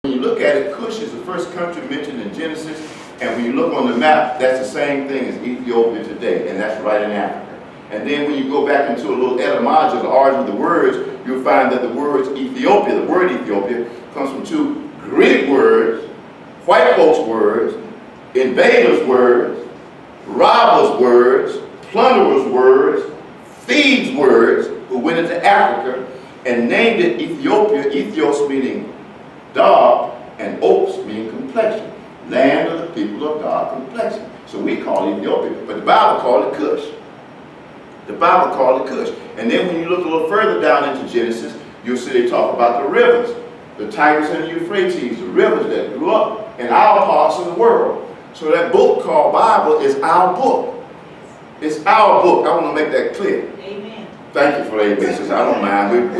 When you look at it, Cush is the first country mentioned in Genesis, and when you look on the map, that's the same thing as Ethiopia today, and that's right in Africa. And then when you go back into a little etymology of the origin of the words, you'll find that the words Ethiopia, the word Ethiopia, comes from two Greek words, white folks' words, invaders' words, robbers' words, plunderers' words, thieves' words, who went into Africa and named it Ethiopia, Ethos meaning dark, and oaks meaning complexion. Land of the people of dark complexion. So we call it Ethiopia, but the Bible called it Cush. The Bible called it Cush. And then when you look a little further down into Genesis, you'll see they talk about the rivers, the Tigris and the Euphrates, the rivers that grew up in our parts of the world. So that book called Bible is our book. It's our book. I want to make that clear. Amen. Thank you for the amen, sister. I don't mind.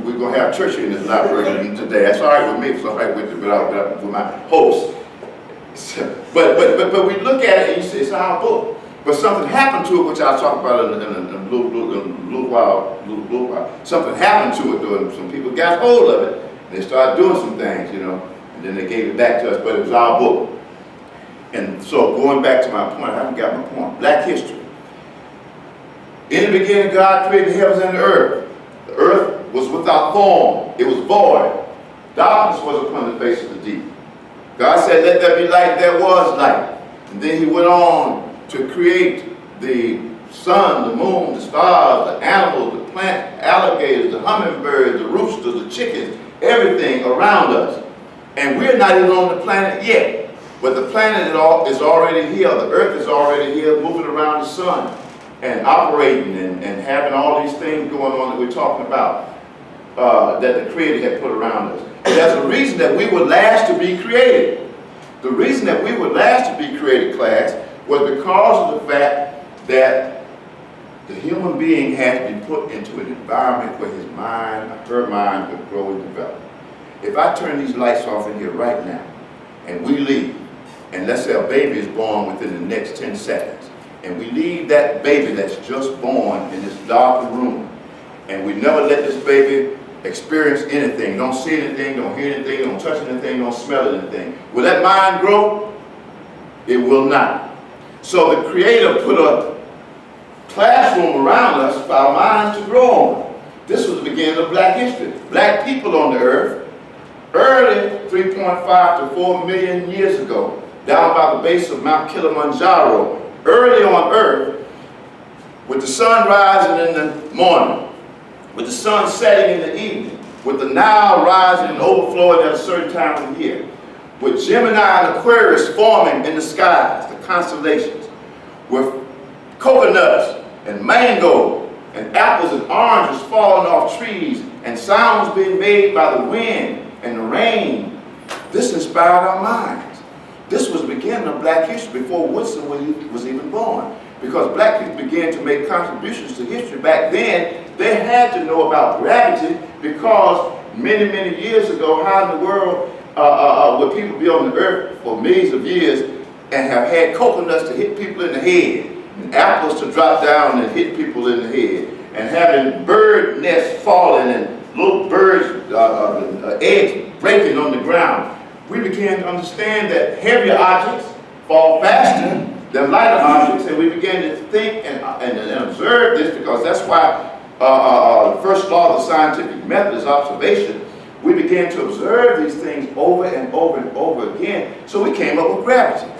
We're going to have church in this library today. That's all right with me. It's all right with my host. But we look at it and you say it's our book. But something happened to it, which I'll talk about in a little while. Something happened to it, though, and some people got hold of it. And they started doing some things, you know, and then they gave it back to us, but it was our book. And so going back to my point, I haven't got my point. Black history. In the beginning, God created the heavens and the earth. The earth was without form. It was void. Darkness was upon the face of the deep. God said, let there be light. There was light. And then he went on to create the sun, the moon, the stars, the animals, the plants, alligators, the hummingbirds, the roosters, the chickens, everything around us. And we're not even on the planet yet. But the planet is already here. The earth is already here, moving around the sun and operating and having all these things going on that we're talking about that the Creator had put around us. And there's a reason that we were last to be created. The reason that we were last to be created, class, was because of the fact that the human being had to be put into an environment where his mind, her mind, could grow and develop. If I turn these lights off in here right now, and we leave, and let's say a baby is born within the next 10 seconds, and we leave that baby that's just born in this dark room, and we never let this baby experience anything, don't see anything, don't hear anything, don't touch anything, don't smell anything. Will that mind grow? It will not. So the Creator put a classroom around us for our minds to grow on. This was the beginning of black history. Black people on the earth, early 3.5 to 4 million years ago, down by the base of Mount Kilimanjaro, early on earth, with the sun rising in the morning, with the sun setting in the evening, with the Nile rising and overflowing at a certain time of the year, with Gemini and Aquarius forming in the skies, the constellations, with coconuts and mango and apples and oranges falling off trees and sounds being made by the wind and the rain. This inspired our minds. This was the beginning of black history before Woodson was even born. Because black people began to make contributions to history back then, they had to know about gravity because many, many years ago, how in the world would people be on the earth for millions of years and have had coconuts to hit people in the head, and apples to drop down and hit people in the head, and having bird nests falling and little birds, eggs breaking on the ground. We began to understand that heavier objects fall faster than lighter objects, and we began to think and observe this because that's why the first law of the scientific method is observation. We began to observe these things over and over and over again, so we came up with gravity.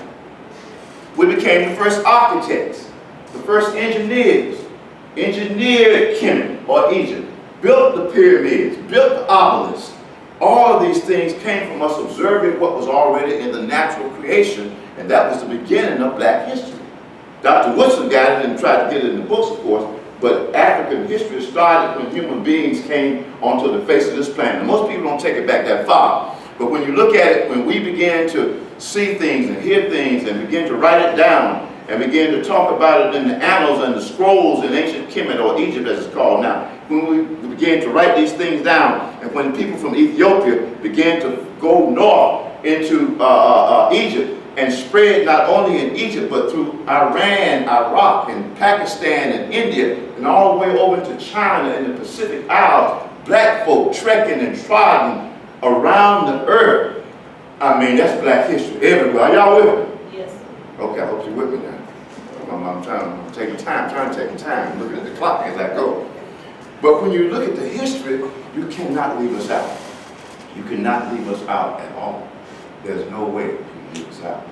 We became the first architects, the first engineers, engineered Kemet or Egypt, built the pyramids, built the obelisks. All of these things came from us observing what was already in the natural creation, and that was the beginning of black history. Dr. Woodson got it and tried to get it in the books, of course, but African history started when human beings came onto the face of this planet. And most people don't take it back that far, but when you look at it, when we began to see things and hear things and begin to write it down and begin to talk about it in the annals and the scrolls in ancient Kemet or Egypt as it's called now, when we began to write these things down, and when people from Ethiopia began to go north into Egypt and spread not only in Egypt but through Iran, Iraq, and Pakistan and India, and all the way over into China and the Pacific Isles, black folk trekking and trotting around the earth. I mean, that's black history everywhere. Are y'all with me? Yes. Okay, I hope you're with me now. I'm trying to take the time, looking at the clock as I go. But when you look at the history, you cannot leave us out. You cannot leave us out at all. There's no way you can leave us out.